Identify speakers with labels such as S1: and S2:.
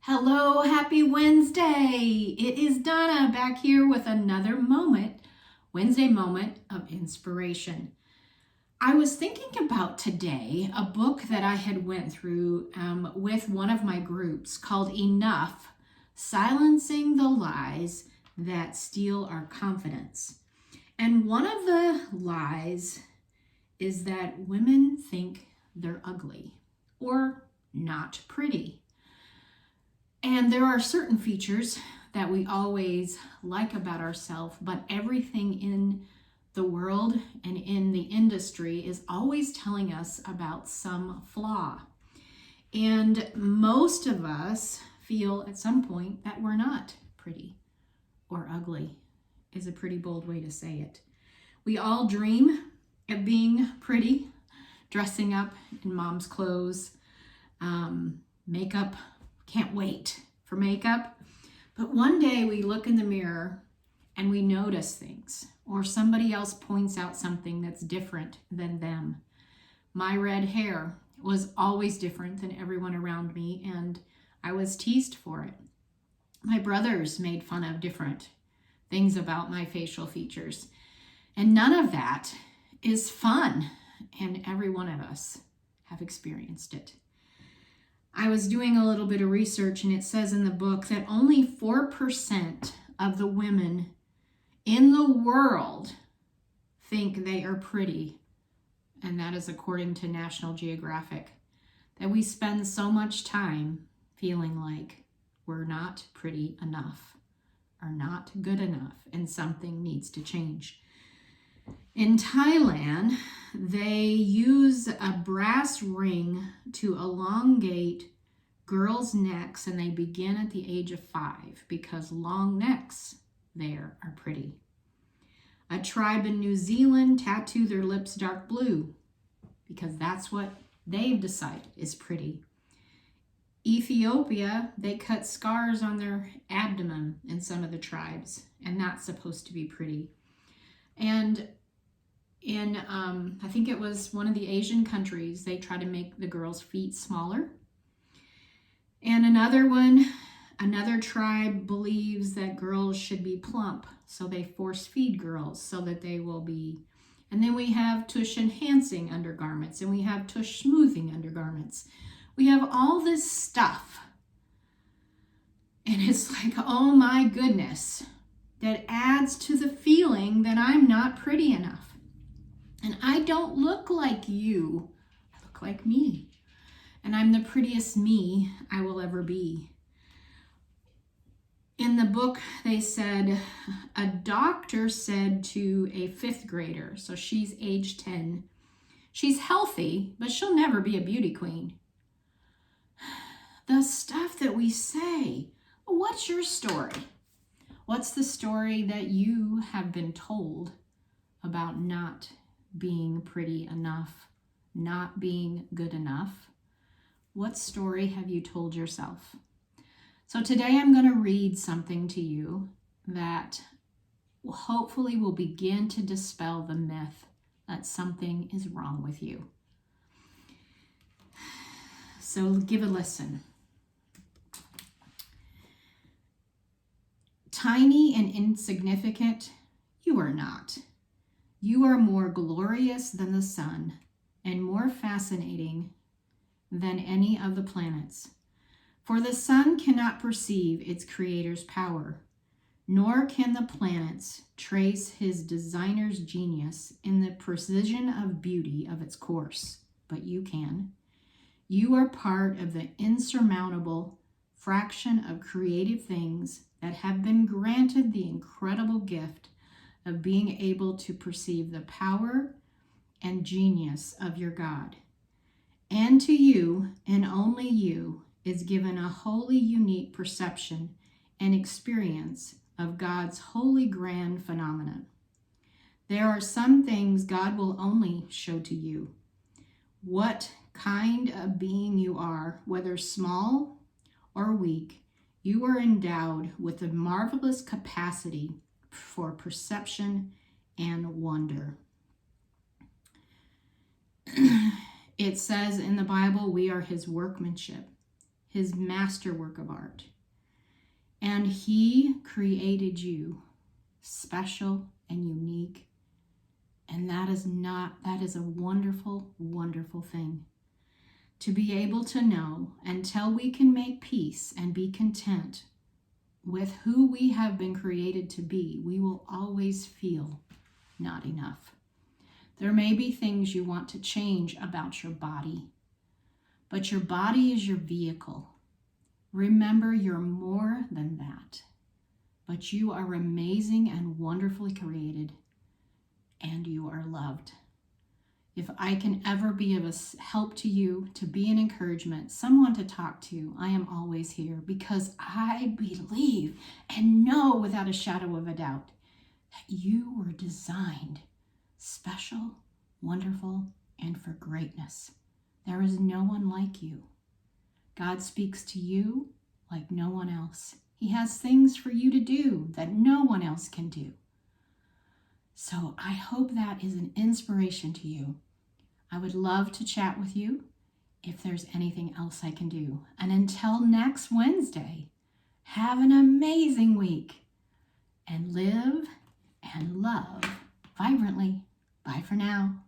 S1: Hello, happy Wednesday. It is Donna back here with another Wednesday moment of inspiration. I was thinking about today a book that I had went through with one of my groups called Enough, Silencing the Lies That Steal Our Confidence. And one of the lies is that women think they're ugly or not pretty. And there are certain features that we always like about ourselves, but everything in the world and in the industry is always telling us about some flaw. And most of us feel at some point that we're not pretty or ugly, is a pretty bold way to say it. We all dream of being pretty, dressing up in mom's clothes, makeup. Can't wait for makeup. But one day we look in the mirror and we notice things, or somebody else points out something that's different than them. My red hair was always different than everyone around me, and I was teased for it. My brothers made fun of different things about my facial features, and none of that is fun, and every one of us have experienced it. I was doing a little bit of research, and it says in the book that only 4% of the women in the world think they are pretty. And that is according to National Geographic. That we spend so much time feeling like we're not pretty enough or not good enough, and something needs to change. In Thailand, they use a brass ring to elongate girls' necks, and they begin at the age of 5 because long necks there are pretty. A tribe in New Zealand tattoo their lips dark blue because that's what they've decided is pretty. Ethiopia, they cut scars on their abdomen in some of the tribes, and that's supposed to be pretty. And in, I think it was one of the Asian countries, they try to make the girls' feet smaller. And another tribe believes that girls should be plump, so they force feed girls so that they will be. And then we have tush enhancing undergarments, and we have tush smoothing undergarments. We have all this stuff. And it's like, oh my goodness, that adds to the feeling that I'm not pretty enough. And I don't look like you. I look like me. And I'm the prettiest me I will ever be. In the book, they said, a doctor said to a 5th grader, so she's age 10, she's healthy, but she'll never be a beauty queen. The stuff that we say. What's your story? What's the story that you have been told about not being pretty enough, not being good enough? What story have you told yourself? So today I'm going to read something to you that hopefully will begin to dispel the myth that something is wrong with you. So give a listen. Tiny and insignificant, you are not. You are more glorious than the sun and more fascinating than any of the planets. For the sun cannot perceive its creator's power, nor can the planets trace his designer's genius in the precision of beauty of its course, but you can. You are part of the insurmountable fraction of creative things that have been granted the incredible gift of being able to perceive the power and genius of your God. And to you, and only you, is given a wholly unique perception and experience of God's wholly grand phenomenon. There are some things God will only show to you. What kind of being you are, whether small or weak, you are endowed with a marvelous capacity for perception and wonder. It says in the Bible, we are his workmanship, his masterwork of art. And he created you special and unique. And that is a wonderful, wonderful thing. To be able to know, until we can make peace and be content with who we have been created to be, we will always feel not enough. There may be things you want to change about your body, but your body is your vehicle. Remember, you're more than that, but you are amazing and wonderfully created, and you are loved. If I can ever be of a help to you, to be an encouragement, someone to talk to, I am always here, because I believe and know without a shadow of a doubt that you were designed special, wonderful, and for greatness. There is no one like you. God speaks to you like no one else. He has things for you to do that no one else can do. So I hope that is an inspiration to you. I would love to chat with you if there's anything else I can do. And until next Wednesday, have an amazing week and live and love vibrantly. Bye for now.